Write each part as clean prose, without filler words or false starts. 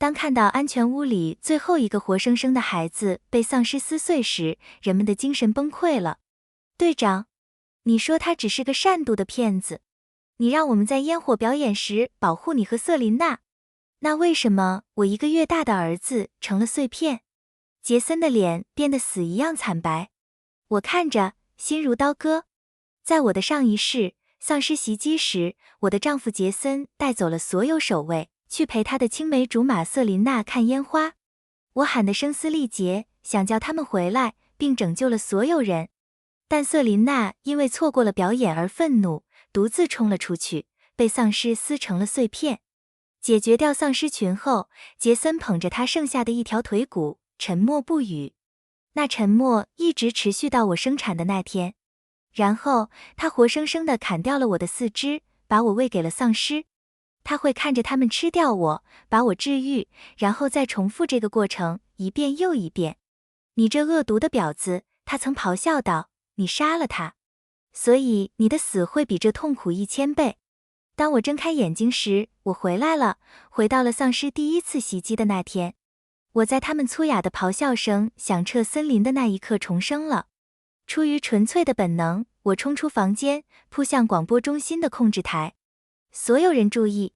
当看到安全屋里最后一个活生生的孩子被丧尸撕碎时，人们的精神崩溃了。队长，你说他只是个善妒的骗子，你让我们在烟火表演时保护你和瑟琳娜，那为什么我1个月大的儿子成了碎片？杰森的脸变得死一样惨白，我看着心如刀割。在我的上一世，丧尸袭击时，我的丈夫杰森带走了所有守卫，去陪他的青梅竹马瑟琳娜看烟花。我喊得声嘶力竭，想叫他们回来，并拯救了所有人。但瑟琳娜因为错过了表演而愤怒，独自冲了出去，被丧尸撕成了碎片。解决掉丧尸群后，杰森捧着他剩下的一条腿骨，沉默不语。那沉默一直持续到我生产的那天。然后他活生生地砍掉了我的4肢，把我喂给了丧尸。他会看着他们吃掉我，把我治愈，然后再重复这个过程一遍又一遍。你这恶毒的婊子，他曾咆哮道，你杀了他，所以你的死会比这痛苦1000倍。当我睁开眼睛时，我回来了，回到了丧尸第一次袭击的那天。我在他们粗哑的咆哮声响彻森林的那一刻重生了。出于纯粹的本能，我冲出房间，扑向广播中心的控制台。所有人注意！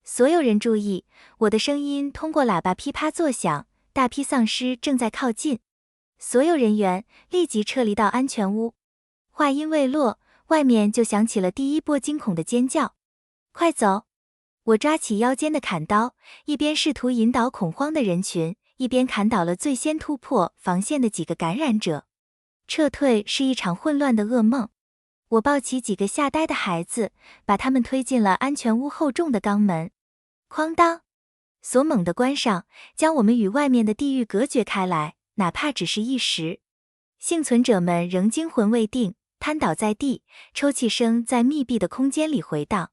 所有人注意！我的声音通过喇叭噼啪作响，大批丧尸正在靠近。所有人员立即撤离到安全屋。话音未落，外面就响起了第一波惊恐的尖叫。快走！我抓起腰间的砍刀，一边试图引导恐慌的人群，一边砍倒了最先突破防线的几个感染者。撤退是一场混乱的噩梦。我抱起几个吓呆的孩子，把他们推进了安全屋厚重的钢门。哐当，锁猛地关上，将我们与外面的地狱隔绝开来，哪怕只是一时。幸存者们仍惊魂未定，瘫倒在地，抽泣声在密闭的空间里回荡。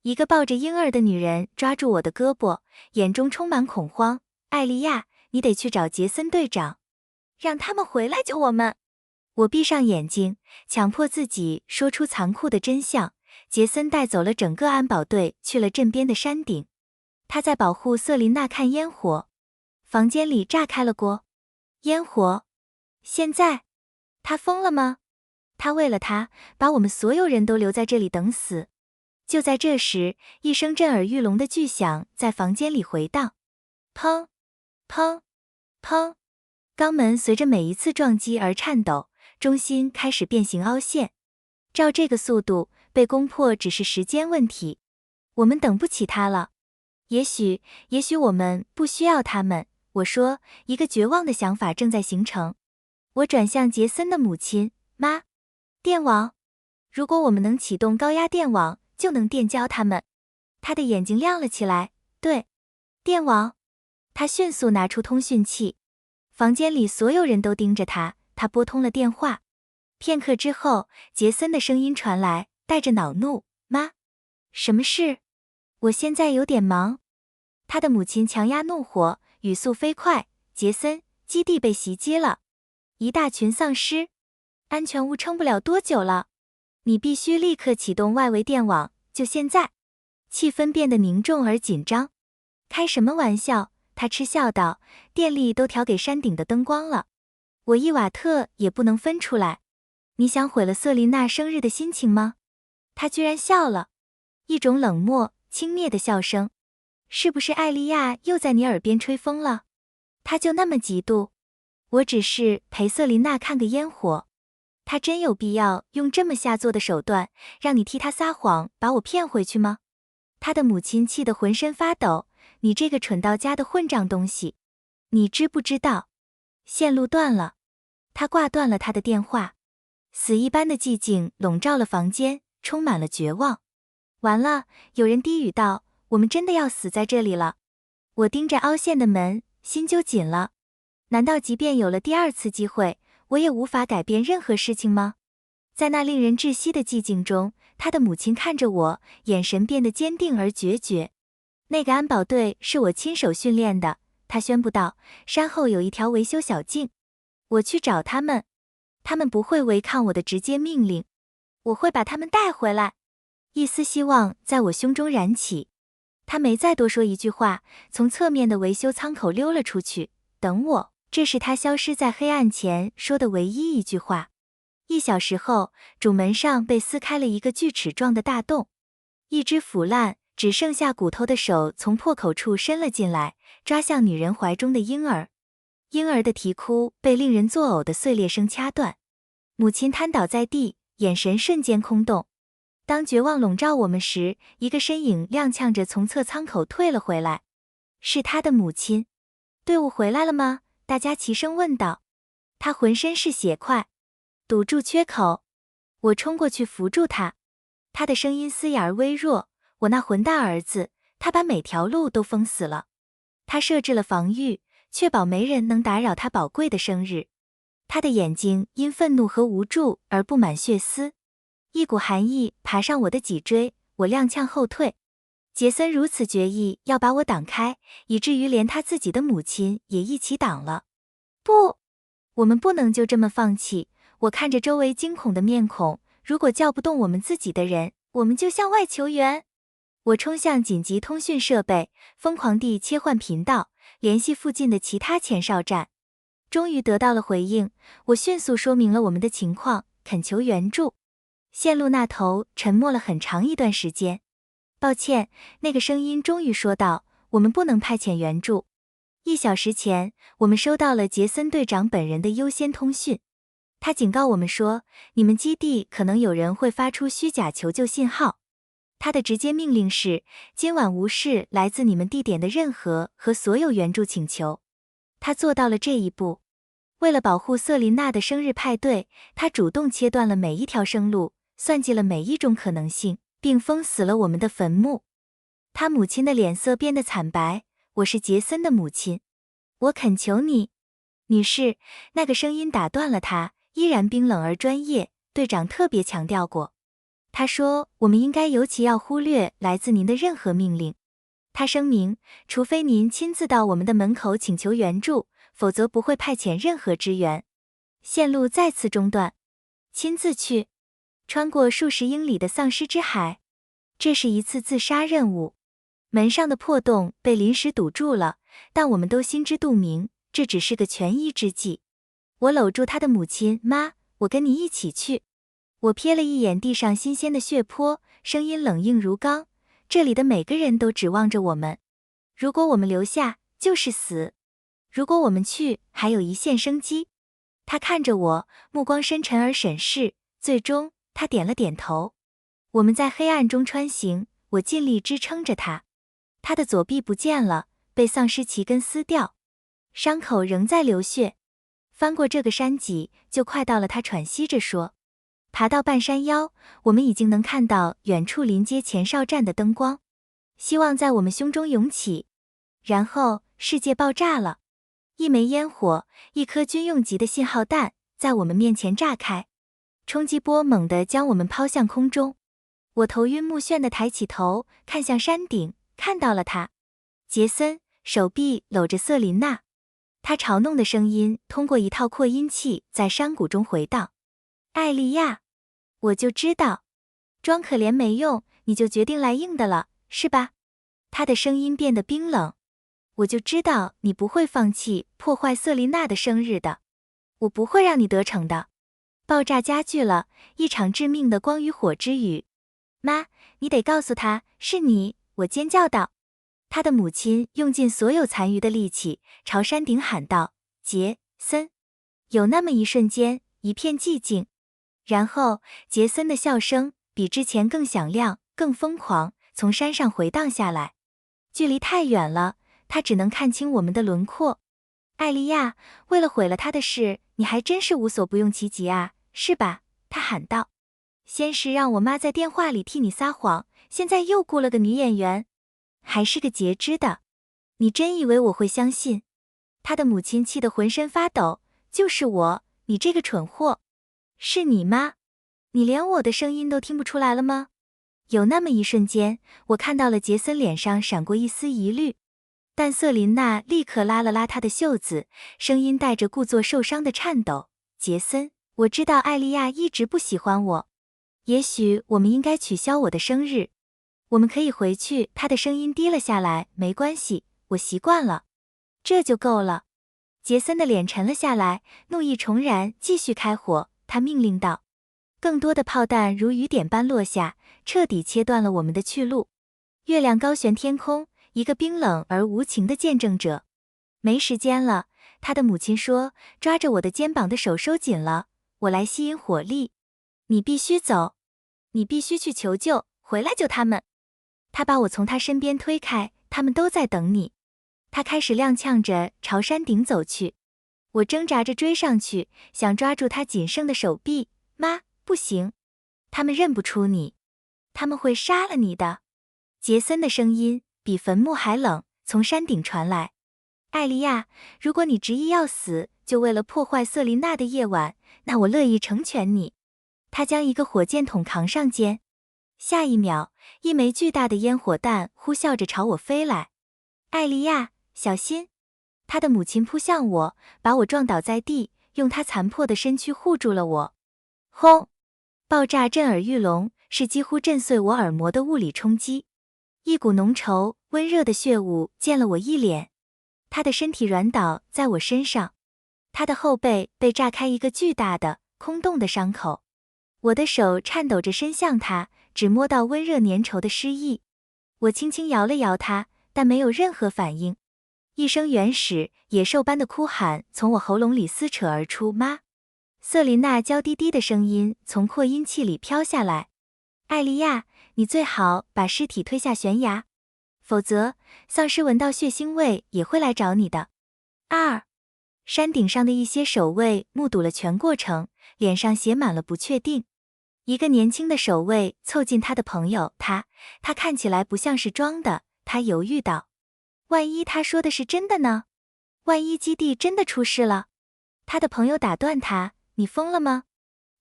一个抱着婴儿的女人抓住我的胳膊，眼中充满恐慌。艾莉亚，你得去找杰森队长，让他们回来救我们。我闭上眼睛，强迫自己说出残酷的真相。杰森带走了整个安保队去了镇边的山顶，他在保护瑟琳娜看烟火。房间里炸开了锅，烟火。现在，他疯了吗？他为了他，把我们所有人都留在这里等死。就在这时，一声震耳欲聋的巨响在房间里回荡，砰，砰，砰，钢门随着每一次撞击而颤抖，中心开始变形凹陷。照这个速度，被攻破只是时间问题。我们等不起他了。也许我们不需要他们。我说，一个绝望的想法正在形成。我转向杰森的母亲，妈，电网。如果我们能启动高压电网，就能电交他们。他的眼睛亮了起来。对，电网。他迅速拿出通讯器。房间里所有人都盯着他，他拨通了电话。片刻之后，杰森的声音传来，带着恼怒，妈，什么事？我现在有点忙。他的母亲强压怒火，语速飞快，杰森，基地被袭击了，一大群丧尸，安全屋撑不了多久了。你必须立刻启动外围电网，就现在。气氛变得凝重而紧张。开什么玩笑？他嗤笑道，电力都调给山顶的灯光了，我1瓦特也不能分出来。你想毁了瑟琳娜生日的心情吗？他居然笑了，一种冷漠轻蔑的笑声。是不是艾莉亚又在你耳边吹风了？他就那么嫉妒？我只是陪瑟琳娜看个烟火。他真有必要用这么下作的手段，让你替他撒谎，把我骗回去吗？他的母亲气得浑身发抖，你这个蠢到家的混账东西，你知不知道？线路断了。他挂断了他的电话。死一般的寂静笼罩了房间，充满了绝望。完了，有人低语道，我们真的要死在这里了。我盯着凹陷的门，心就紧了。难道即便有了第2次机会，我也无法改变任何事情吗？在那令人窒息的寂静中，他的母亲看着我，眼神变得坚定而决绝。那个安保队是我亲手训练的，他宣布道，山后有一条维修小径，我去找他们。他们不会违抗我的直接命令，我会把他们带回来。一丝希望在我胸中燃起。他没再多说一句话，从侧面的维修舱口溜了出去，等我。这是他消失在黑暗前说的唯一一句话。1小时后，主门上被撕开了一个锯齿状的大洞，一只腐烂只剩下骨头的手从破口处伸了进来，抓向女人怀中的婴儿。婴儿的啼哭被令人作呕的碎裂声掐断，母亲瘫倒在地，眼神瞬间空洞。当绝望笼罩我们时，一个身影踉跄着从侧舱口退了回来，是他的母亲。队伍回来了吗？大家齐声问道。他浑身是血块，堵住缺口。我冲过去扶住他，他的声音嘶哑而微弱。我那混蛋儿子，他把每条路都封死了。他设置了防御，确保没人能打扰他宝贵的生日。他的眼睛因愤怒和无助而布满血丝。一股寒意爬上我的脊椎，我踉跄后退。杰森如此决意要把我挡开，以至于连他自己的母亲也一起挡了。不，我们不能就这么放弃。我看着周围惊恐的面孔，如果叫不动我们自己的人，我们就向外求援。我冲向紧急通讯设备，疯狂地切换频道，联系附近的其他前哨站。终于得到了回应，我迅速说明了我们的情况，恳求援助。线路那头沉默了很长一段时间。抱歉，那个声音终于说道，我们不能派遣援助。1小时前，我们收到了杰森队长本人的优先通讯。他警告我们说，你们基地可能有人会发出虚假求救信号。他的直接命令是，今晚无视来自你们地点的任何和所有援助请求。他做到了这一步。为了保护瑟琳娜的生日派对，他主动切断了每一条生路，算计了每一种可能性，并封死了我们的坟墓。他母亲的脸色变得惨白。我是杰森的母亲，我恳求你。女士，那个声音打断了他，依然冰冷而专业。队长特别强调过。他说，我们应该尤其要忽略来自您的任何命令。他声明，除非您亲自到我们的门口请求援助，否则不会派遣任何支援。线路再次中断。亲自去？穿过数十英里的丧尸之海？这是一次自杀任务。门上的破洞被临时堵住了，但我们都心知肚明，这只是个权宜之计。我搂住他的母亲，妈，我跟你一起去。我瞥了一眼地上新鲜的血泊，声音冷硬如钢，这里的每个人都指望着我们。如果我们留下，就是死；如果我们去，还有一线生机。他看着我，目光深沉而审视，最终他点了点头。我们在黑暗中穿行，我尽力支撑着他。他的左臂不见了，被丧尸旗根撕掉，伤口仍在流血。翻过这个山脊，就快到了，他喘息着说。爬到半山腰，我们已经能看到远处临街前哨站的灯光，希望在我们胸中涌起。然后世界爆炸了，一枚烟火，一颗军用级的信号弹在我们面前炸开，冲击波猛地将我们抛向空中。我头晕目眩地抬起头，看向山顶，看到了他，杰森，手臂搂着瑟琳娜。他嘲弄的声音通过一套扩音器在山谷中回荡。艾莉亚，我就知道，装可怜没用，你就决定来硬的了，是吧？他的声音变得冰冷。我就知道你不会放弃破坏瑟琳娜的生日的，我不会让你得逞的。爆炸加剧了，一场致命的光与火之雨。妈，你得告诉他，是你，我尖叫道。他的母亲用尽所有残余的力气，朝山顶喊道：杰森。有那么一瞬间，一片寂静。然后，杰森的笑声比之前更响亮、更疯狂，从山上回荡下来。距离太远了，他只能看清我们的轮廓。艾莉亚，为了毁了他的事，你还真是无所不用其极啊，是吧？他喊道。先是让我妈在电话里替你撒谎，现在又雇了个女演员，还是个截肢的。你真以为我会相信？他的母亲气得浑身发抖。就是我，你这个蠢货。是你吗？你连我的声音都听不出来了吗？有那么一瞬间，我看到了杰森脸上闪过一丝疑虑，但瑟琳娜立刻拉了拉他的袖子，声音带着故作受伤的颤抖。杰森，我知道艾莉亚一直不喜欢我，也许我们应该取消我的生日。我们可以回去。他的声音低了下来，没关系，我习惯了。这就够了。杰森的脸沉了下来，怒意重燃，继续开火。他命令道。更多的炮弹如雨点般落下，彻底切断了我们的去路。月亮高悬天空，一个冰冷而无情的见证者。没时间了，他的母亲说，抓着我的肩膀的手收紧了。我来吸引火力。你必须走，你必须去求救，回来救他们。他把我从他身边推开，他们都在等你。他开始踉跄着朝山顶走去。我挣扎着追上去，想抓住他仅剩的手臂。妈，不行，他们认不出你，他们会杀了你的。杰森的声音比坟墓还冷，从山顶传来。艾莉亚，如果你执意要死，就为了破坏瑟琳娜的夜晚，那我乐意成全你。他将一个火箭筒扛上肩，下一秒，一枚巨大的烟火弹呼啸着朝我飞来。艾莉亚，小心！他的母亲扑向我，把我撞倒在地，用她残破的身躯护住了我。轰！爆炸震耳欲聋，是几乎震碎我耳膜的物理冲击。一股浓稠、温热的血雾溅了我一脸。他的身体软倒在我身上，他的后背被炸开一个巨大的、空洞的伤口。我的手颤抖着伸向他，只摸到温热粘稠的湿意。我轻轻摇了摇他，但没有任何反应。一声原始、野兽般的哭喊从我喉咙里撕扯而出，妈！瑟琳娜娇滴滴的声音从扩音器里飘下来。艾莉亚，你最好把尸体推下悬崖，否则丧尸闻到血腥味也会来找你的。山顶上的一些守卫目睹了全过程，脸上写满了不确定。一个年轻的守卫凑近他的朋友，他看起来不像是装的，他犹豫道。万一他说的是真的呢？万一基地真的出事了？他的朋友打断他，你疯了吗？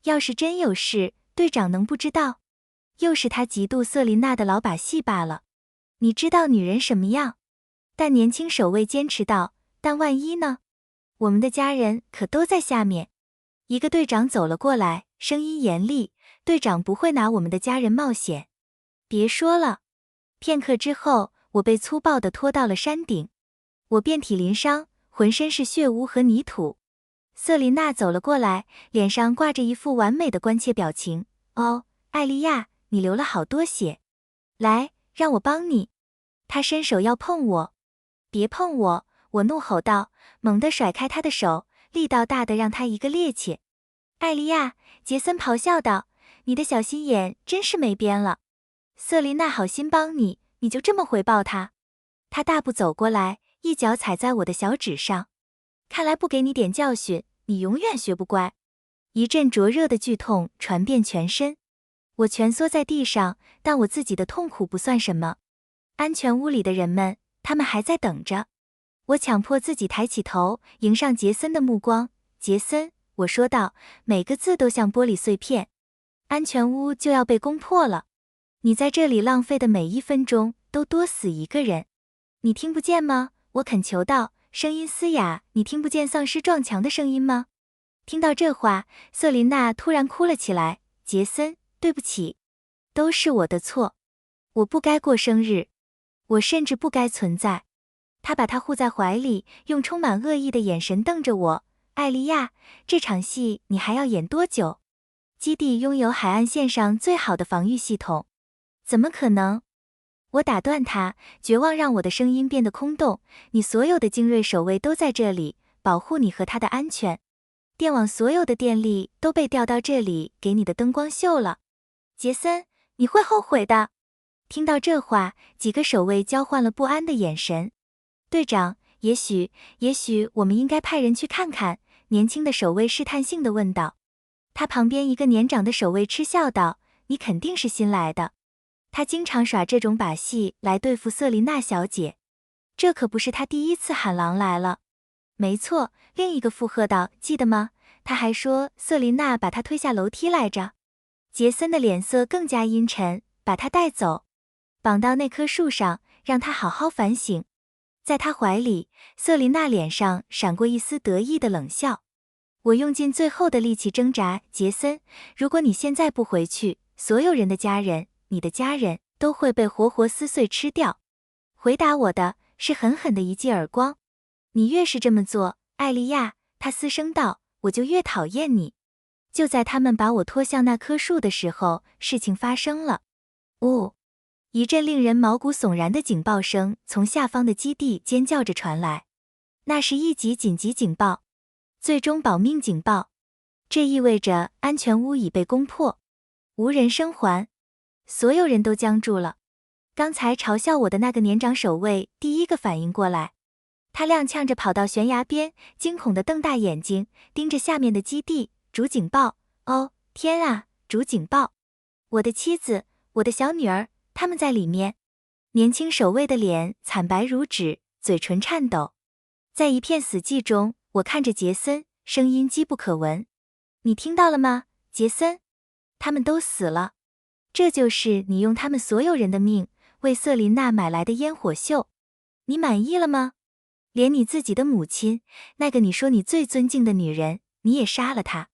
要是真有事，队长能不知道？又是他嫉妒瑟琳娜的老把戏罢了。你知道女人什么样？但年轻守卫坚持道，但万一呢？我们的家人可都在下面。一个队长走了过来，声音严厉，队长不会拿我们的家人冒险。别说了。片刻之后，我被粗暴地拖到了山顶。我遍体鳞伤，浑身是血污和泥土。瑟琳娜走了过来，脸上挂着一副完美的关切表情。哦，艾莉亚，你流了好多血。来，让我帮你。她伸手要碰我。别碰我，我怒吼道，猛地甩开她的手，力道大得让她一个趔趄。艾莉亚，杰森咆哮道，你的小心眼真是没边了。瑟琳娜好心帮你，你就这么回报她？她大步走过来，一脚踩在我的小指上。看来不给你点教训，你永远学不乖。一阵灼热的剧痛传遍全身，我蜷缩在地上，但我自己的痛苦不算什么。安全屋里的人们，他们还在等着。我强迫自己抬起头，迎上杰森的目光。杰森，我说道，每个字都像玻璃碎片。安全屋就要被攻破了，你在这里浪费的每一分钟都多死一个人。你听不见吗？我恳求道，声音嘶哑。你听不见丧尸撞墙的声音吗？听到这话，瑟琳娜突然哭了起来。杰森，对不起，都是我的错，我不该过生日，我甚至不该存在。他把她护在怀里，用充满恶意的眼神瞪着我。艾莉亚，这场戏你还要演多久？基地拥有海岸线上最好的防御系统。怎么可能？我打断他，绝望让我的声音变得空洞。你所有的精锐守卫都在这里，保护你和他的安全。电网所有的电力都被调到这里，给你的灯光秀了。杰森，你会后悔的。听到这话，几个守卫交换了不安的眼神。队长，也许我们应该派人去看看。年轻的守卫试探性地问道。他旁边一个年长的守卫嗤笑道，你肯定是新来的。他经常耍这种把戏来对付瑟琳娜小姐，这可不是他第一次喊狼来了。没错，另一个附和道，记得吗？他还说瑟琳娜把他推下楼梯来着。杰森的脸色更加阴沉，把他带走，绑到那棵树上，让他好好反省。在他怀里，瑟琳娜脸上闪过一丝得意的冷笑。我用尽最后的力气挣扎，杰森，如果你现在不回去，所有人的家人，你的家人都会被活活撕碎吃掉。回答我的是狠狠的一记耳光。你越是这么做，艾莉亚，他嘶声道，我就越讨厌你。就在他们把我拖向那棵树的时候，事情发生了。呜！一阵令人毛骨悚然的警报声从下方的基地尖叫着传来。那是一级紧急警报，最终保命警报。这意味着安全屋已被攻破，无人生还。所有人都僵住了。刚才嘲笑我的那个年长守卫第一个反应过来，他踉跄着跑到悬崖边，惊恐地瞪大眼睛，盯着下面的基地。主警报！哦，天啊！主警报！我的妻子，我的小女儿，他们在里面。年轻守卫的脸惨白如纸，嘴唇颤抖。在一片死寂中，我看着杰森，声音机不可闻。你听到了吗，杰森？他们都死了。这就是你用他们所有人的命为瑟琳娜买来的烟火秀。你满意了吗？连你自己的母亲，那个你说你最尊敬的女人，你也杀了她。